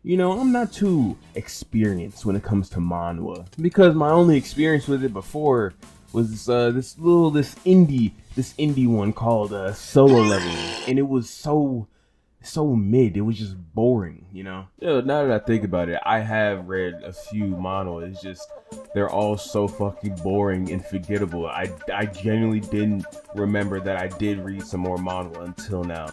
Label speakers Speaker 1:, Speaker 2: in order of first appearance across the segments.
Speaker 1: I'm not too experienced when it comes to manhwa because my only experience with it before was this indie one called Solo Leveling, and it was so mid. It was just boring. Now that I think about it, I have read a few manhwa. It's just they're all so fucking boring and forgettable. I genuinely didn't remember that I did read some more manhwa until now.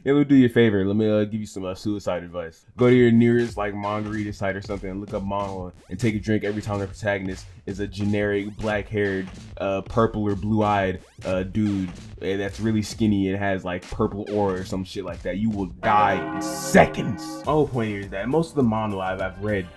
Speaker 1: Let me do you a favor. Let me give you some suicide advice. Go to your nearest manga reader site or something and look up manhwa and take a drink every time the protagonist is a generic black-haired, purple or blue-eyed dude that's really skinny and has purple aura or some shit like that. You will die in seconds. My whole point here is that most of the manhwa I've read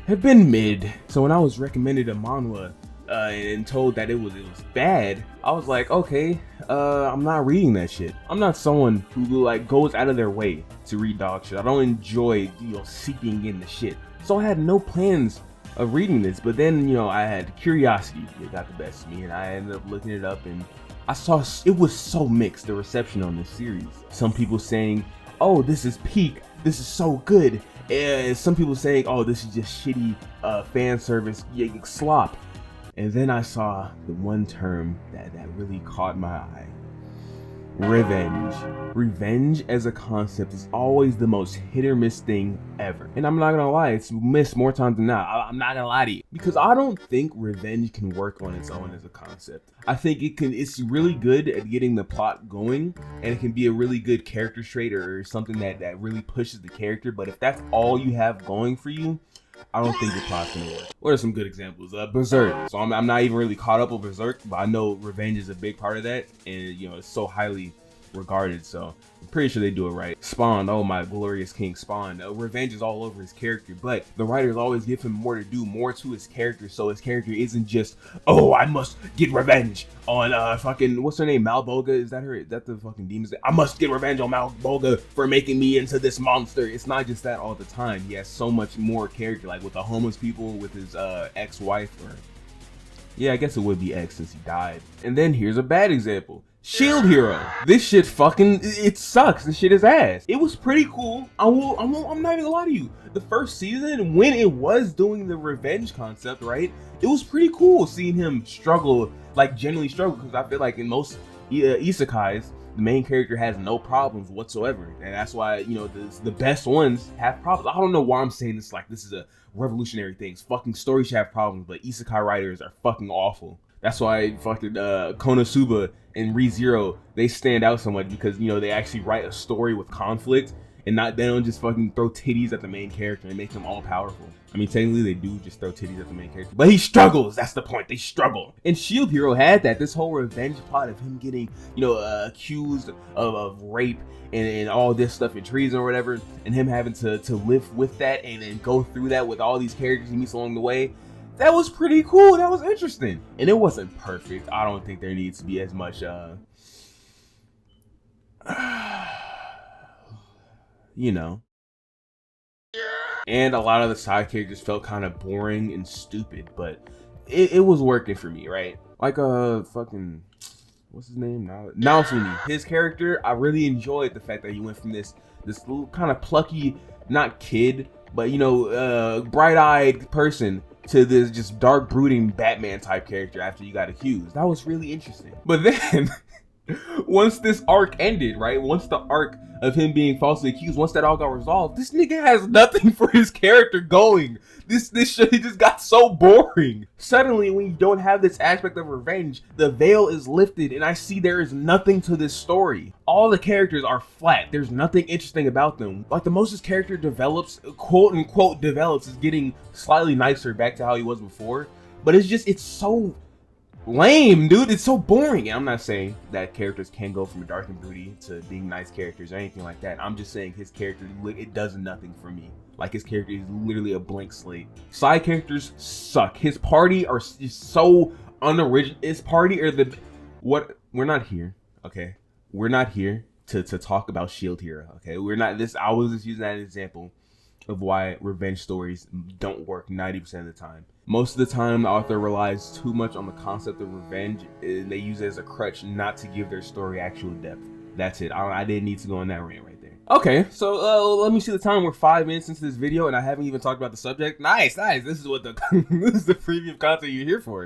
Speaker 1: have been mid. So when I was recommended a manhwa and told that it was bad, I was like, okay, I'm not reading that shit. I'm not someone who goes out of their way to read dog shit. I don't enjoy seeking in the shit. So I had no plans of reading this, but then I had curiosity. It got the best of me, and I ended up looking it up, and I saw it was so mixed, the reception on this series. Some people saying, oh, this is peak, this is so good, and some people saying, oh, this is just shitty fan service slop. And then I saw the one term that really caught my eye. Revenge. Revenge as a concept is always the most hit or miss thing ever. And I'm not gonna lie, it's missed more times than not. I'm not gonna lie to you. Because I don't think revenge can work on its own as a concept. I think it's really good at getting the plot going, and it can be a really good character trait or something that really pushes the character. But if that's all you have going for you, I don't think the plot's gonna work. What are some good examples? Berserk. So I'm not even really caught up with Berserk, but I know revenge is a big part of that, and it's so highly regarded, so I'm pretty sure they do it right. Spawn, oh my glorious king Spawn. Revenge is all over his character, but the writers always give him more to do, more to his character, so his character isn't just, oh, I must get revenge on fucking, what's her name, Malboga? Is that her? Is that the fucking demon? I must get revenge on Malboga for making me into this monster. It's not just that all the time. He has so much more character, like with the homeless people, with his ex-wife, or yeah, I guess it would be ex since he died. And then here's a bad example. Shield Hero. This shit fucking, it sucks. This shit is ass. It was pretty cool. I'm not even gonna lie to you. The first season, when it was doing the revenge concept, right? It was pretty cool seeing him struggle, genuinely struggle, because I feel like in most isekais, the main character has no problems whatsoever. And that's why, the best ones have problems. I don't know why I'm saying this this is a revolutionary thing. Fucking stories should have problems, but isekai writers are fucking awful. That's why fucking Konosuba and ReZero, they stand out so much, because they actually write a story with conflict, and they don't just fucking throw titties at the main character and make him all powerful. I mean, technically they do just throw titties at the main character, but he struggles. That's the point. They struggle. And Shield Hero had that. This whole revenge plot of him getting accused of rape and all this stuff in treason or whatever, and him having to live with that and then go through that with all these characters he meets along the way. That was pretty cool. That was interesting. And it wasn't perfect. I don't think there needs to be as much, And a lot of the side characters felt kind of boring and stupid, but it was working for me, right? Fucking, what's his name? Naofumi. His character, I really enjoyed the fact that he went from this little kind of plucky, not kid, but bright-eyed person to this just dark, brooding Batman type character after you got accused. That was really interesting. But then, once this arc ended, right? Once the arc of him being falsely accused, once that all got resolved, this nigga has nothing for his character going. This shit just got so boring. Suddenly, when you don't have this aspect of revenge, the veil is lifted, and I see there is nothing to this story. All the characters are flat. There's nothing interesting about them. The most his character develops, quote unquote develops, is getting slightly nicer back to how he was before. But it's so lame, dude. It's so boring. And I'm not saying that characters can go from dark and broody to being nice characters or anything like that. I'm just saying his character, it does nothing for me. His character is literally a blank slate. Side characters suck. His party are just so unoriginal. His party are what? We're not here, okay? We're not here to talk about Shield Hero, okay? We're not this. I was just using that as an example of why revenge stories don't work 90% of the time. Most of the time, the author relies too much on the concept of revenge, and they use it as a crutch not to give their story actual depth. That's it. I didn't need to go on that rant right there. Okay, so let me see the time. We're 5 minutes into this video and I haven't even talked about the subject. Nice. This is what the this is the premium content you're here for.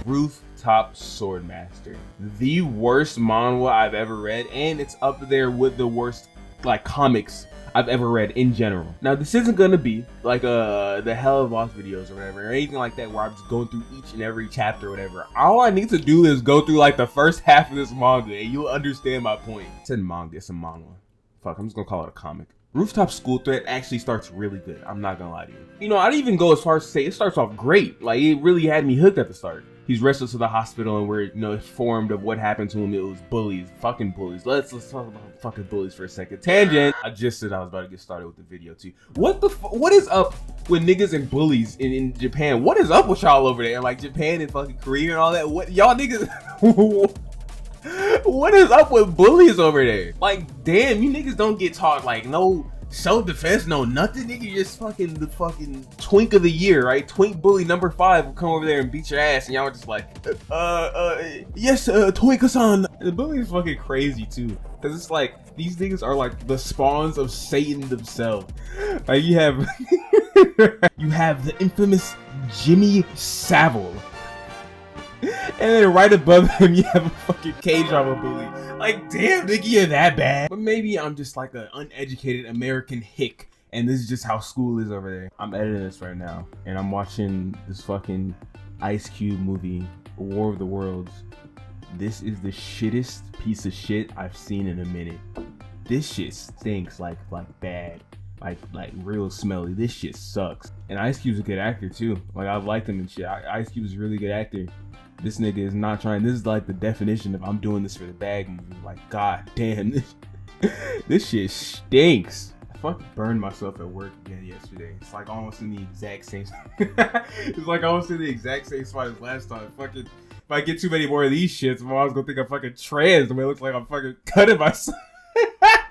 Speaker 1: Rooftop Swordmaster, the worst manhwa I've ever read, and it's up there with the worst like comics I've ever read in general. Now this isn't gonna be like the Hell of Lost videos or whatever, or anything like that where I'm just going through each and every chapter or whatever. All I need to do is go through like the first half of this manga and you'll understand my point. It's a manga, it's a manhwa. Fuck, I'm just gonna call it a comic. Rooftop Schoolthreat actually starts really good. I'm not gonna lie to you. You know, I'd even go as far as to say it starts off great. Like, it really had me hooked at the start. He's wrestled to the hospital and we're, you know, informed of what happened to him. It was bullies, fucking bullies. Let's talk about fucking bullies for a second. Tangent. I just said I was about to get started with the video too. What is up with niggas and bullies in Japan? What is up with y'all over there? Like Japan and fucking Korea and all that? What y'all niggas? What is up with bullies over there? Like, damn, you niggas don't get taught like no self-defense, no nothing, nigga. You're just fucking the fucking twink of the year, right? Twink bully number 5 will come over there and beat your ass, and y'all are just like, yes, Twinka-san. The bully is fucking crazy too, because it's like these niggas are like the spawns of Satan themselves. Like you have, you have the infamous Jimmy Savile. And then right above him, you have a fucking K-drama bully. Like, damn, nigga, you're that bad. But maybe I'm just like an uneducated American hick, and this is just how school is over there. I'm editing this right now, and I'm watching this fucking Ice Cube movie, War of the Worlds. This is the shittest piece of shit I've seen in a minute. This shit stinks like bad. Like real smelly. This shit sucks. And Ice Cube's a good actor too. Like, I've liked him and shit. Ice Cube's a really good actor. This nigga is not trying. This is like the definition of I'm doing this for the bag movie. Like, god damn, this shit stinks. I fucking burned myself at work again yesterday. It's like almost in the exact same it's like almost in the exact same spot as last time. Fucking, if I get too many more of these shits, my mom's gonna think I'm fucking trans. The way it looks like I'm fucking cutting myself.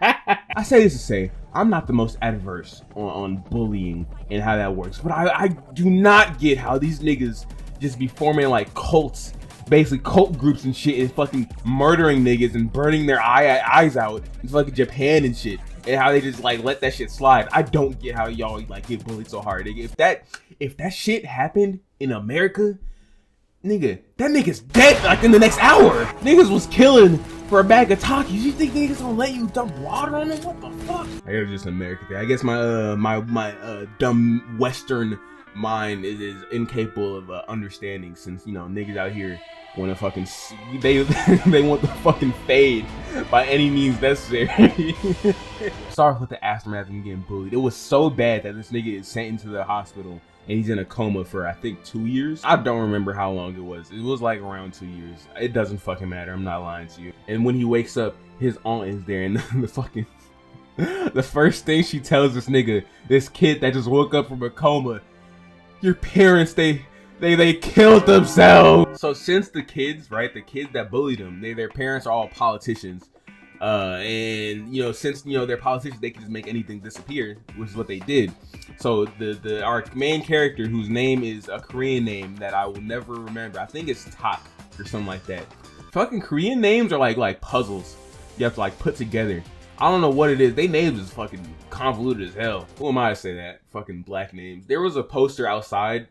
Speaker 1: I say this to say, I'm not the most adverse on bullying and how that works, but I do not get how these niggas just be forming like cults, basically cult groups and shit, and fucking murdering niggas and burning their eyes out in fucking Japan and shit, and how they just like let that shit slide. I don't get how y'all like get bullied so hard. If that shit happened in America, nigga, that nigga's dead like in the next hour. Niggas was killing for a bag of Takis. You think niggas gonna let you dump water on them? What the fuck? I guess it's just an American thing. I guess my dumb Western mind is incapable of understanding, since, you know, niggas out here want to fucking they want the fucking fade by any means necessary. Sorry with the aftermath of him getting bullied. It was so bad that this nigga is sent into the hospital and he's in a coma for I think 2 years. I don't remember how long it was. It was like around 2 years. It doesn't fucking matter. I'm not lying to you. And when he wakes up, his aunt is there, and the fucking the first thing she tells this nigga, this kid that just woke up from a coma, your parents, they killed themselves. So since the kids, right, the kids that bullied them, their parents are all politicians, and, you know, since, you know, they're politicians, they can just make anything disappear, which is what they did. So our main character, whose name is a Korean name that I will never remember, I think it's Tak or something like that. Fucking Korean names are like puzzles you have to like put together. I don't know what it is. They names is fucking convoluted as hell. Who am I to say that? Fucking black names. There was a poster outside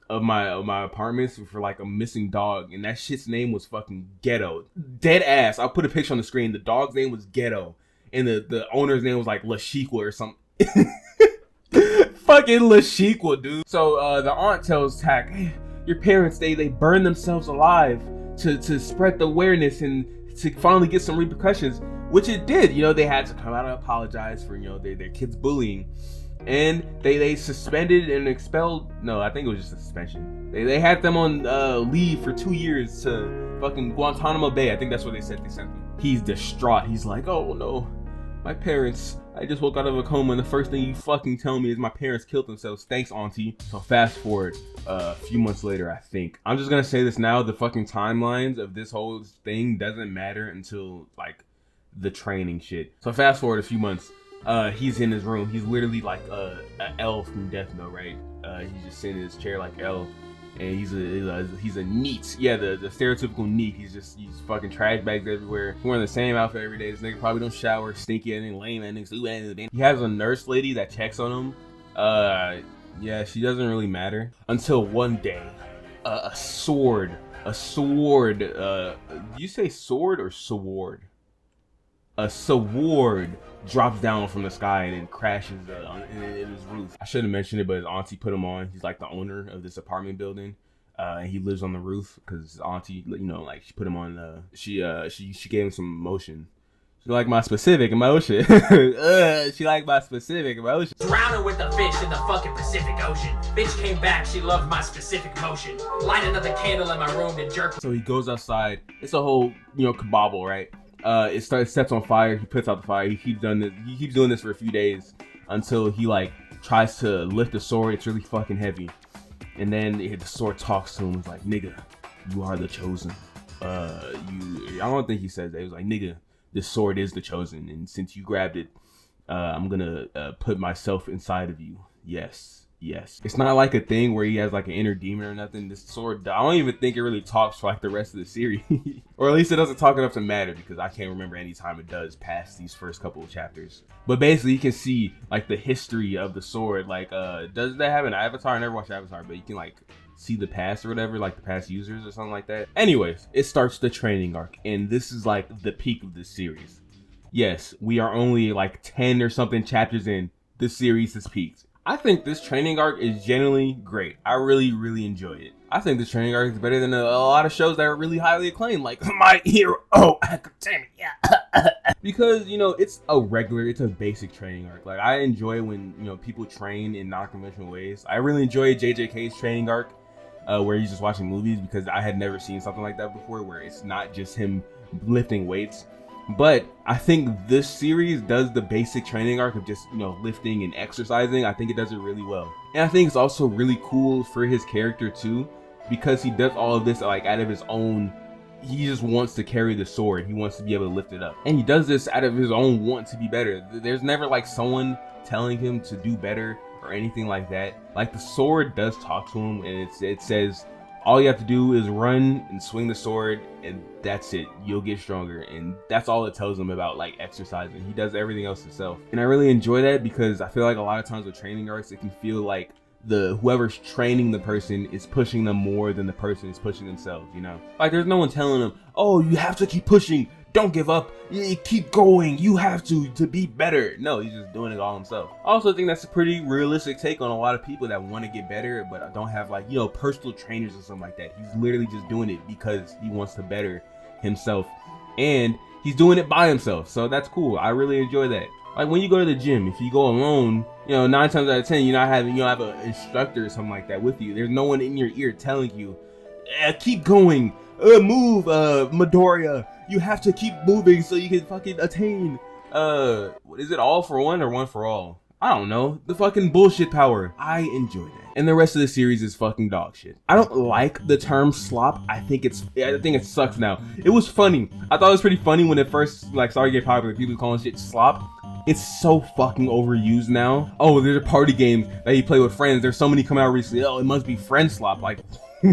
Speaker 1: of my apartments for like a missing dog, and that shit's name was fucking Ghetto. Dead ass. I'll put a picture on the screen. The dog's name was Ghetto, and the owner's name was like Lashikwa or something. Fucking Lashikwa, dude. So the aunt tells Tak, hey, your parents, they burn themselves alive to spread the awareness and to finally get some repercussions. Which it did. You know, they had to come out and apologize for, you know, their kids bullying, and they suspended and expelled. No, I think it was just a suspension. They had them on leave for 2 years to fucking Guantanamo Bay. I think that's what they said they sent them. He's distraught. He's like, oh no, my parents. I just woke out of a coma, and the first thing you fucking tell me is my parents killed themselves. Thanks, auntie. So fast forward a few months later, I think. I'm just gonna say this now. The fucking timelines of this whole thing doesn't matter until like the training shit. So fast forward a few months, he's in his room. He's literally like L from Death Note, right? He's just sitting in his chair like L, and he's a neat, yeah, the stereotypical neat. He's fucking trash bags everywhere. He's wearing the same outfit every day. This nigga probably don't shower, stinky, and lame, and he has a nurse lady that checks on him. Yeah, she doesn't really matter until one day, a sword. Do you say sword or sword? A sword drops down from the sky and then crashes in his roof. I should have mentioned it, but his auntie put him on. He's like the owner of this apartment building, and he lives on the roof because his auntie, you know, like she put him on. She gave him some emotion. She liked my specific emotion. She liked my specific emotion.
Speaker 2: Drowning with the fish in the fucking Pacific Ocean. Bitch came back, she loved my specific motion. Light another candle in my room to jerk.
Speaker 1: So he goes outside. It's a whole, you know, kabobble, right? It sets on fire. He puts out the fire. He keeps doing this for a few days until he like tries to lift the sword. It's really fucking heavy, and then the sword talks to him. It's like, nigga, you are the chosen. I don't think he says that. He was like, nigga, this sword is the chosen, and since you grabbed it, I'm gonna put myself inside of you. Yes. It's not like a thing where he has like an inner demon or nothing. This sword, I don't even think it really talks for like the rest of the series. Or at least it doesn't talk enough to matter, because I can't remember any time it does past these first couple of chapters. But basically you can see like the history of the sword. Like does that have an avatar? I never watched Avatar, but you can like see the past or whatever, like the past users or something like that. Anyways, it starts the training arc, and this is like the peak of this series. Yes, we are only like 10 or something chapters in. This series has peaked. I think this training arc is genuinely great. I really enjoy it. I think this training arc is better than a lot of shows that are really highly acclaimed, like My Hero Academia. Because, you know, it's a basic training arc. Like, I enjoy when, you know, people train in non-conventional ways. I really enjoy JJK's training arc, where he's just watching movies, because I had never seen something like that before, where it's not just him lifting weights. But I think this series does the basic training arc of just, you know, lifting and exercising. I think it does it really well. And I think it's also really cool for his character too, because he does all of this like out of his own, he just wants to carry the sword. He wants to be able to lift it up. And he does this out of his own want to be better. There's never like someone telling him to do better or anything like that. Like, the sword does talk to him, and it says, all you have to do is run and swing the sword, and that's it. You'll get stronger. And that's all it tells him about like exercising. He does everything else himself. And I really enjoy that, because I feel like a lot of times with training arcs, it can feel like whoever's training the person is pushing them more than the person is pushing themselves, you know? Like, there's no one telling them, oh, you have to keep pushing. Don't give up. You keep going. You have to be better. No, he's just doing it all himself. I also think that's a pretty realistic take on a lot of people that want to get better, but don't have, like, you know, personal trainers or something like that. He's literally just doing it because he wants to better himself, and he's doing it by himself. So that's cool. I really enjoy that. Like, when you go to the gym, if you go alone, you know, 9 times out of 10, you don't have an instructor or something like that with you. There's no one in your ear telling you, keep going, move, Midoriya. You have to keep moving so you can fucking attain, what is it, all for one or one for all? I don't know. The fucking bullshit power. I enjoy that. And the rest of the series is fucking dog shit. I don't like the term slop. I think it sucks now. It was funny. I thought it was pretty funny when it first like started to get popular. People calling shit slop. It's so fucking overused now. Oh, there's a party game that you play with friends. There's so many coming out recently. Oh, it must be friend slop. Like,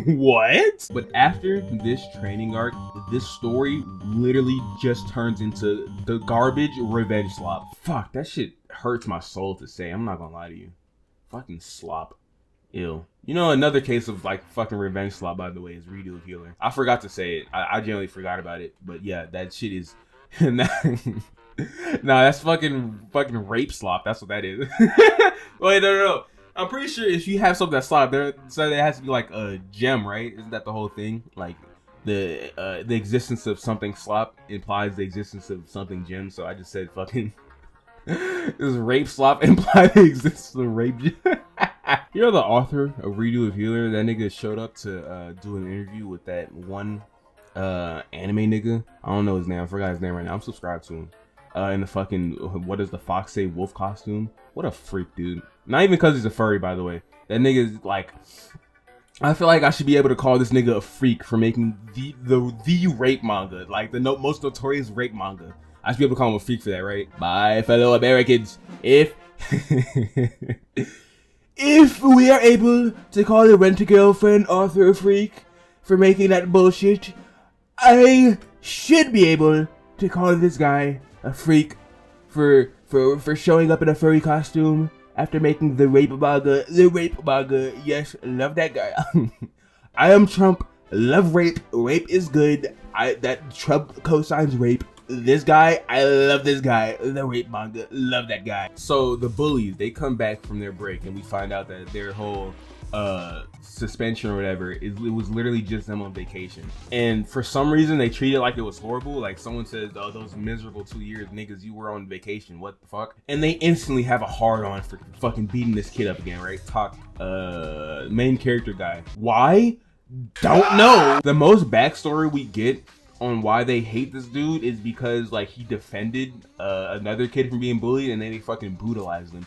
Speaker 1: what? But after this training arc, this story literally just turns into the garbage revenge slop. Fuck, that shit hurts my soul to say. I'm not gonna lie to you. Fucking slop. Ew. You know, another case of like fucking revenge slop, by the way, is Redo Healer. I forgot to say it. I generally forgot about it. But yeah, that shit is... Nah, that's fucking rape slop. That's what that is. Wait, no. I'm pretty sure if you have something that's slop, so there has to be like a gem, right? Isn't that the whole thing? Like the existence of something slop implies the existence of something gem. So I just said fucking this rape slop implies the existence of rape gem. You're the author of Redo of Healer. That nigga showed up to do an interview with that one anime nigga. I don't know his name. I forgot his name right now. I'm subscribed to him. In the fucking, what does the fox say, wolf costume? What a freak, dude. Not even because he's a furry, by the way. That nigga is like, I feel like I should be able to call this nigga a freak for making the rape manga, like the most notorious rape manga. I should be able to call him a freak for that, right? My fellow Americans, if if we are able to call the Rent-A-Girlfriend author a freak for making that bullshit, I should be able to call this guy a freak for showing up in a furry costume after making the rape manga. The rape manga, yes, love that guy. I am Trump, love rape. Rape is good. That Trump co-signs rape. This guy, I love this guy. The rape manga, love that guy. So the bullies, they come back from their break and we find out that their whole suspension or whatever, it was literally just them on vacation. And for some reason they treat it like it was horrible. Like someone says, oh, those miserable 2 years, niggas, you were on vacation, what the fuck? And they instantly have a hard on for fucking beating this kid up again, right? Main character guy. Why? Don't know. The most backstory we get on why they hate this dude is because like he defended another kid from being bullied and then they fucking brutalized him.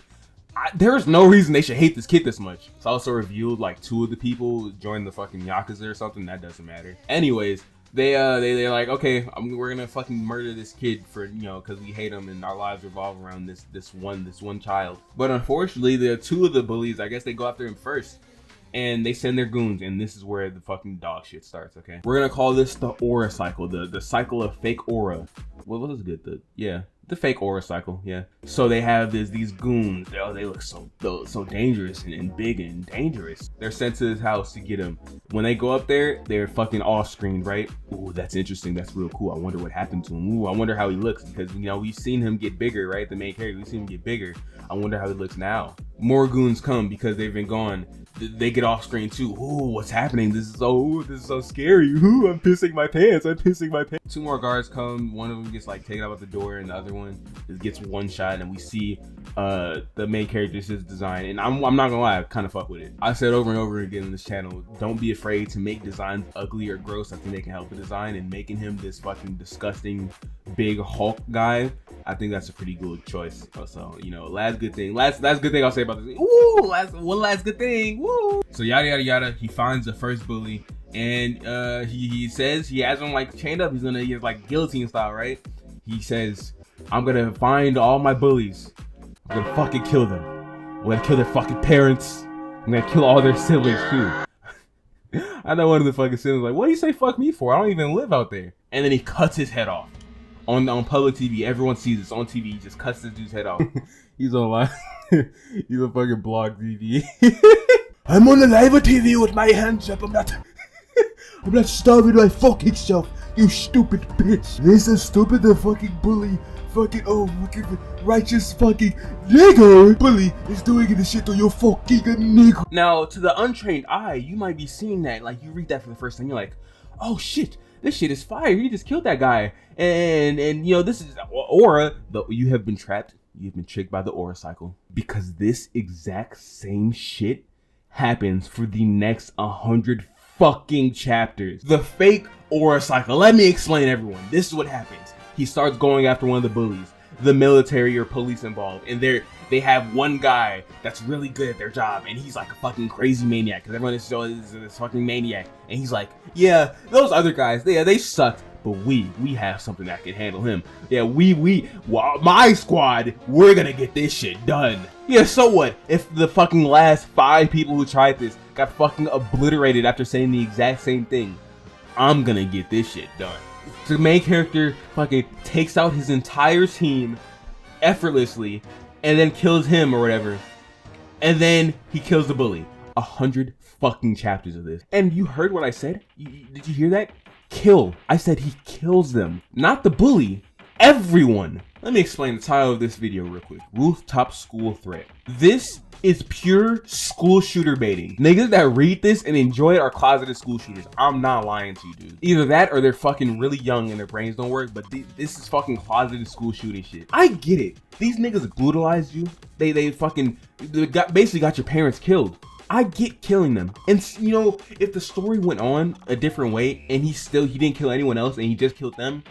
Speaker 1: There's no reason they should hate this kid this much. It's also revealed like 2 of the people joined the fucking Yakuza or something. That doesn't matter. Anyways, they're like, okay, we're gonna fucking murder this kid for, you know, because we hate him and our lives revolve around this one child. But unfortunately, the 2 of the bullies, I guess they go after him first. And they send their goons, and this is where the fucking dog shit starts, okay? We're gonna call this the aura cycle, the cycle of fake aura. What is good? The fake aura cycle, yeah. So they have these goons. Oh, they look so dangerous and big and dangerous. They're sent to his house to get him. When they go up there, they're fucking off screen, right? Ooh, that's interesting. That's real cool. I wonder what happened to him. Ooh, I wonder how he looks, because, you know, we've seen him get bigger, right? The main character, we've seen him get bigger. I wonder how he looks now. More goons come because they've been gone. They get off screen too. Ooh, what's happening? This is so scary. Ooh, I'm pissing my pants. 2 more guards come. One of them gets like taken out of the door, and the other one just gets one shot. And we see the main character's design. And I'm not gonna lie, I kind of fuck with it. I said over and over again in this channel, don't be afraid to make designs ugly or gross. I think they can help the design. And making him this fucking disgusting big Hulk guy, I think that's a pretty good choice. So, you know, last good thing I'll say about this. Ooh, one last good thing. Woo! So yada yada yada. He finds the first bully, and he says he has him like chained up. He's like guillotine style, right? He says, I'm gonna find all my bullies. I'm gonna fucking kill them. I'm gonna kill their fucking parents. I'm gonna kill all their siblings too. I know one of the fucking siblings like, what do you say fuck me for? I don't even live out there. And then he cuts his head off. On public TV, everyone sees this on TV. He just cuts this dude's head off. He's on live. He's on fucking blog TV. I'm on the live TV with my hands up. I'm not starving my fucking self. You stupid bitch. This is stupid. The fucking bully. Fucking righteous fucking nigger bully is doing this shit to your fucking nigger. Now, to the untrained eye, you might be seeing that. Like, you read that for the first time. You're like, oh shit. This shit is fire. He just killed that guy. And you know, this is aura. You have been trapped. You've been tricked by the aura cycle. Because this exact same shit happens for the next 100 fucking chapters. The fake aura cycle. Let me explain, everyone. This is what happens. He starts going after one of the bullies. The military or police involved. And they have one guy that's really good at their job, and he's like a fucking crazy maniac, because everyone is this fucking maniac, and he's like, yeah, those other guys, they sucked, but we have something that can handle him. Yeah, my squad, we're gonna get this shit done. Yeah, so what if the fucking last 5 people who tried this got fucking obliterated after saying the exact same thing? I'm gonna get this shit done. The main character fucking takes out his entire team effortlessly, and then kills him or whatever, and then he kills the bully. 100 fucking chapters of this. And you heard what I said? Did you hear that? Kill. I said he kills them, not the bully. Everyone. Let me explain the title of this video real quick. Rooftop Schoolthreat. This is pure school shooter baiting. Niggas that read this and enjoy it are closeted school shooters. I'm not lying to you, dude. Either that or they're fucking really young and their brains don't work, but this is fucking closeted school shooting shit. I get it. These niggas brutalized you. They basically got your parents killed. I get killing them. And you know, if the story went on a different way and he didn't kill anyone else and he just killed them,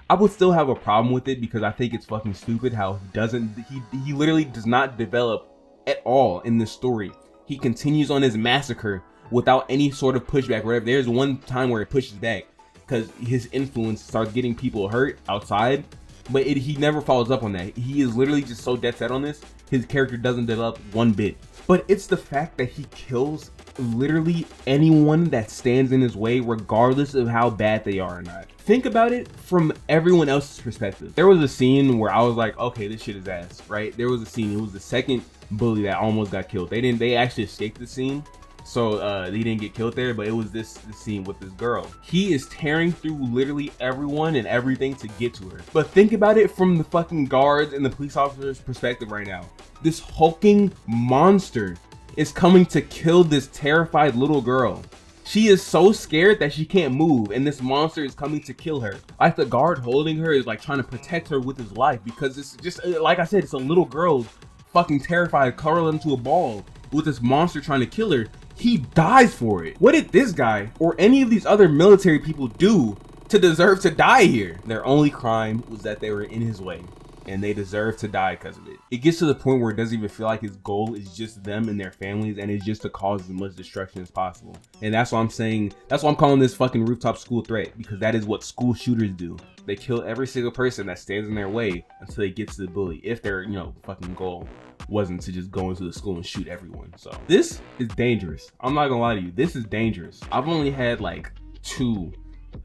Speaker 1: I would still have a problem with it, because I think it's fucking stupid how he literally does not develop at all in this story. He continues on his massacre without any sort of pushback or whatever. There's one time where it pushes back because his influence starts getting people hurt outside, But he never follows up on that. He is literally just so dead set on this. His character doesn't develop one bit. But it's the fact that he kills literally anyone that stands in his way, regardless of how bad they are or not. Think about it from everyone else's perspective. There was a scene where I was like, okay, this shit is ass, right? There was a scene, it was the second bully that almost got killed. They actually escaped the scene. So he didn't get killed there, but it was this scene with this girl. He is tearing through literally everyone and everything to get to her. But think about it from the fucking guards and the police officers' perspective right now. This hulking monster is coming to kill this terrified little girl. She is so scared that she can't move, and this monster is coming to kill her. Like, the guard holding her is like trying to protect her with his life, because it's just, like I said, it's a little girl fucking terrified, curled into a ball with this monster trying to kill her. He dies for it. What did this guy or any of these other military people do to deserve to die here? Their only crime was that they were in his way, and they deserve to die because of it. It gets to the point where it doesn't even feel like his goal is just them and their families, and it's just to cause as much destruction as possible. And that's why I'm saying, that's why I'm calling this fucking Rooftop Schoolthreat, because that is what school shooters do. They kill every single person that stands in their way until they get to the bully, if their, you know, fucking goal wasn't to just go into the school and shoot everyone. So this is dangerous. I'm not gonna lie to you, this is dangerous. I've only had like 2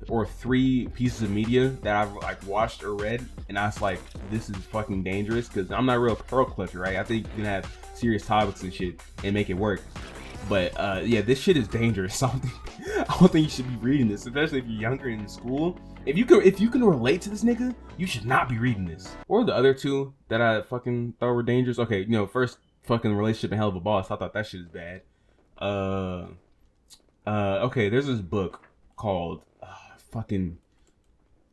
Speaker 1: or 3 pieces of media that I've like watched or read, and I was like, this is fucking dangerous, because I'm not a real pearl clutcher, right? I think you can have serious topics and shit and make it work. But yeah, this shit is dangerous. I don't think you should be reading this, especially if you're younger in school. If you can relate to this nigga, you should not be reading this. Or the other 2 that I fucking thought were dangerous. Okay, you know, first, fucking Relationship and Hell of a Boss. I thought that shit is bad. Okay, there's this book called fucking,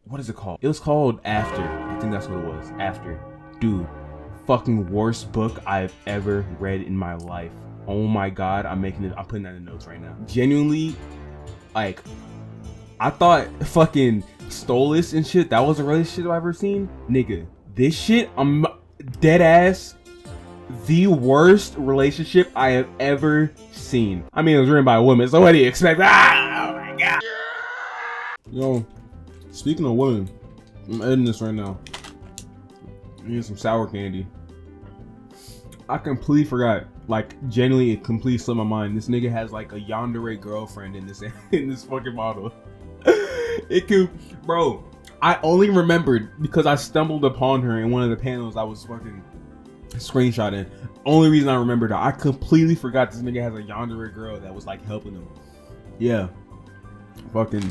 Speaker 1: what is it called? It was called After. I think that's what it was. After. Dude, fucking worst book I've ever read in my life. Oh my god, I'm putting that in the notes right now. Genuinely, like, I thought fucking Stolus and shit, that was a relationship I've ever seen. Nigga, this shit, I'm dead ass the worst relationship I have ever seen. I mean, it was written by a woman, so what do you expect? Ah, oh my god. Yo, speaking of women, I'm editing this right now. I need some sour candy. I completely forgot. Like, genuinely, it completely slipped my mind. This nigga has like a yandere girlfriend in this fucking model. It could, bro. I only remembered because I stumbled upon her in one of the panels I was fucking screenshotting. Only reason I remembered her. I completely forgot this nigga has a yandere girl that was like helping him. Yeah, fucking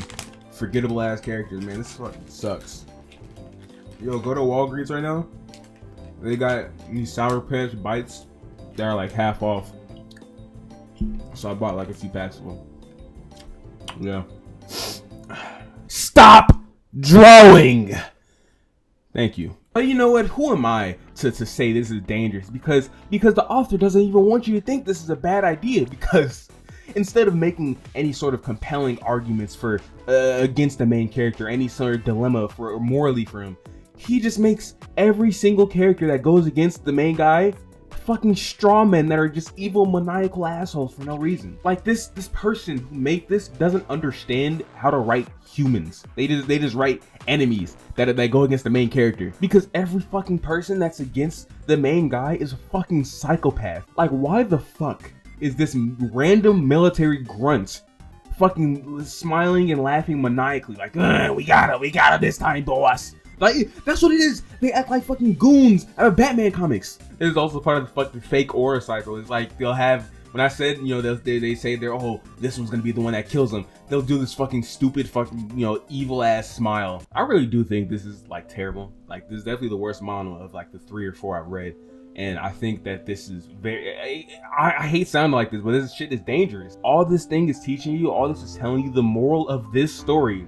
Speaker 1: forgettable ass characters, man. This fucking sucks. Yo, go to Walgreens right now. They got these Sour Patch bites that are like half off. So I bought like a few packs of them. Yeah. Stop drawing. Thank you. But you know what? Who am I to say this is dangerous? Because the author doesn't even want you to think this is a bad idea. Because instead of making any sort of compelling arguments for against the main character, any sort of dilemma for or morally for him, he just makes every single character that goes against the main guy fucking straw men that are just evil, maniacal assholes for no reason. Like this person who made this doesn't understand how to write humans. They just write enemies that go against the main character, because every fucking person that's against the main guy is a fucking psychopath. Like, why the fuck is this random military grunt fucking smiling and laughing maniacally like, we got him this time, boss? Like, that's what it is. They act like fucking goons out of Batman comics. This is also part of the fucking fake aura cycle. It's like they'll have, when I said, you know, they say they're, oh, this one's gonna be the one that kills them. They'll do this fucking stupid fucking, you know, evil ass smile. I really do think this is like terrible. Like, this is definitely the worst manhwa of like the 3 or 4 I've read. And I think that this is very, I hate sounding like this, but this shit is dangerous. All this thing is teaching you, all this is telling you, the moral of this story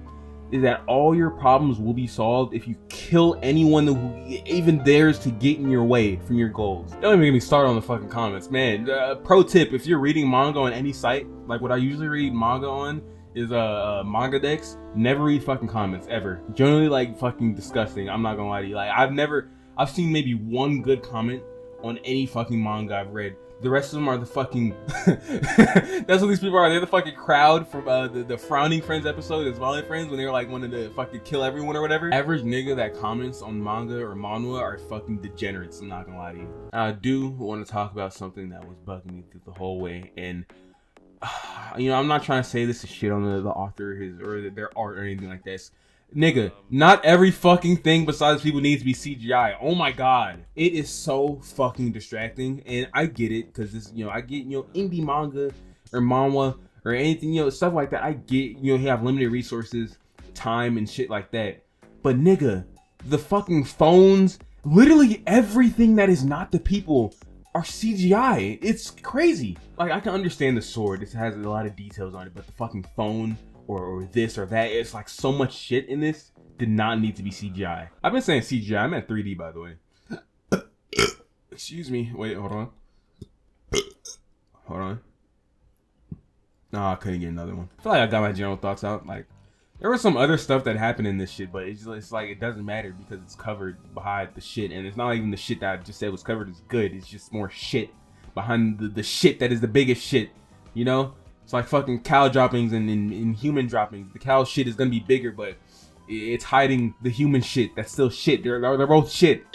Speaker 1: is that all your problems will be solved if you kill anyone who even dares to get in your way from your goals. Don't even get me started on the fucking comments, man. Pro tip, if you're reading manga on any site, like what I usually read manga on is manga decks, never read fucking comments, ever. Generally, like, fucking disgusting. I'm not gonna lie to you. Like, I've seen maybe one good comment on any fucking manga I've read. The rest of them are the fucking. That's what these people are. They're the fucking crowd from the Frowning Friends episode, as Violent Friends, when they were like wanting to fucking kill everyone or whatever. Average nigga that comments on manga or manhwa are fucking degenerates. I'm not gonna lie to you. I do want to talk about something that was bugging me through the whole way, and you know, I'm not trying to say this is shit on the author, or their art or anything like this. Nigga, not every fucking thing besides people needs to be CGI. Oh my god. It is so fucking distracting. And I get it, because this, you know, I get, you know, indie manga or manhwa or anything, you know, stuff like that. I get, you know, you have limited resources, time and shit like that. But nigga, the fucking phones, literally everything that is not the people are CGI. It's crazy. Like, I can understand the sword. This has a lot of details on it, but the fucking phone or this or that, it's like so much shit in this did not need to be CGI. I've been saying CGI, I meant 3D, by the way. Excuse me. Wait, hold on. Hold on. No, I couldn't get another one. I feel like I got my general thoughts out. Like, there was some other stuff that happened in this shit, but it's like it doesn't matter because it's covered behind the shit, and it's not even the shit that I just said was covered is good. It's just more shit behind the shit that is the biggest shit, you know? It's like fucking cow droppings and human droppings. The cow shit is gonna be bigger, but it's hiding the human shit. That's still shit. They're both shit.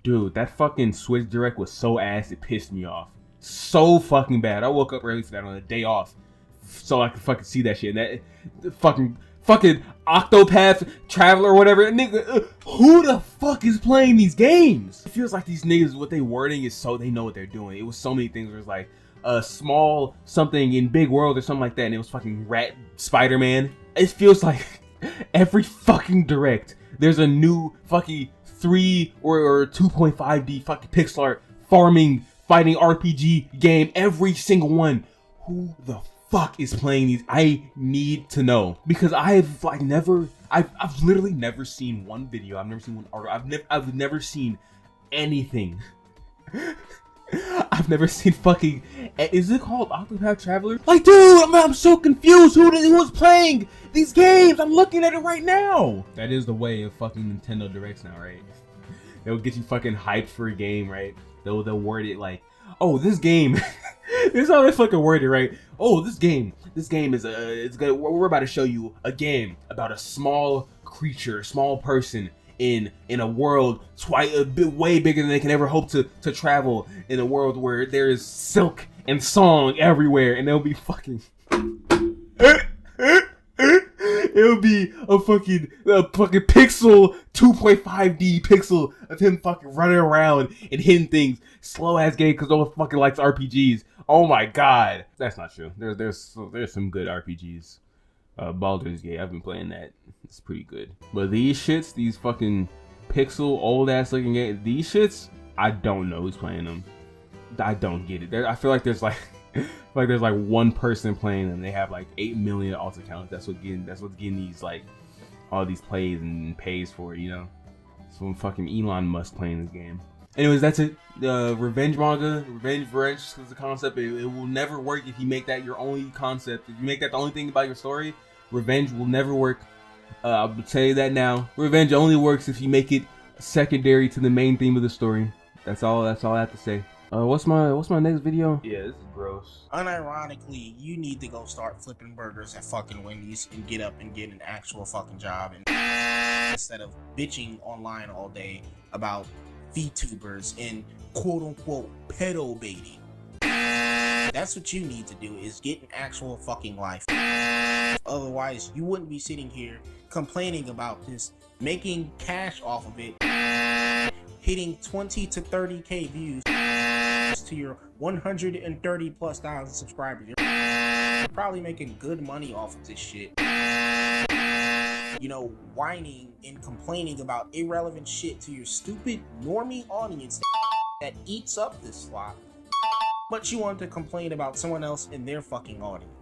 Speaker 1: Dude, that fucking Switch Direct was so ass, it pissed me off. So fucking bad. I woke up early for that on a day off, so I could fucking see that shit. And that fucking Octopath Traveler or whatever. Nigga, who the fuck is playing these games? It feels like these niggas, what they wording is so they know what they're doing. It was so many things where it's like, small something in big world or something like that, and it was fucking Rat Spider-Man. It feels like every fucking direct there's a new fucking 3 or 2.5D fucking pixel art farming fighting RPG game. Every single one. Who the fuck is playing these? I need to know, because I've literally never seen one video. I've never seen one art. I've never seen anything. I've never seen fucking. Is it called Octopath Traveler? Like, dude, I'm so confused. Who's playing these games? I'm looking at it right now. That is the way of fucking Nintendo Directs now, right? They'll get you fucking hyped for a game, right? They'll word it like, oh, this game. This is how they fucking word it, right? Oh, this game is it's good. We're about to show you a game about a small creature, small person in a world way bigger than they can ever hope to travel, in a world where there is silk and song everywhere, and they'll be fucking it'll be a fucking pixel 2.5D pixel of him fucking running around and hitting things, slow ass game, because no one fucking likes RPGs. Oh my god, that's not true. There's some good RPGs. Baldur's Gate, I've been playing that. It's pretty good. But these shits, these fucking pixel old ass looking games, these shits, I don't know who's playing them. I don't get it. I feel like there's like one person playing them. They have like 8 million alt accounts. That's what's getting these like all these plays and pays for it, you know. Some fucking Elon Musk playing this game. Anyways, that's it. Revenge manga, revenge is the concept. It will never work if you make that your only concept. If you make that the only thing about your story, revenge will never work. I'll tell you that now. Revenge only works if you make it secondary to the main theme of the story. That's all I have to say. What's my next video? Yeah, this is gross.
Speaker 3: Unironically, you need to go start flipping burgers at fucking Wendy's and get up and get an actual fucking job, and instead of bitching online all day about VTubers and quote-unquote pedo baiting. That's what you need to do, is get an actual fucking life. Otherwise, you wouldn't be sitting here complaining about this, making cash off of it, hitting 20 to 30k views to your 130 plus thousand subscribers. You're probably making good money off of this shit. You know, whining and complaining about irrelevant shit to your stupid normie audience that eats up this slot, but you want to complain about someone else in their fucking audience.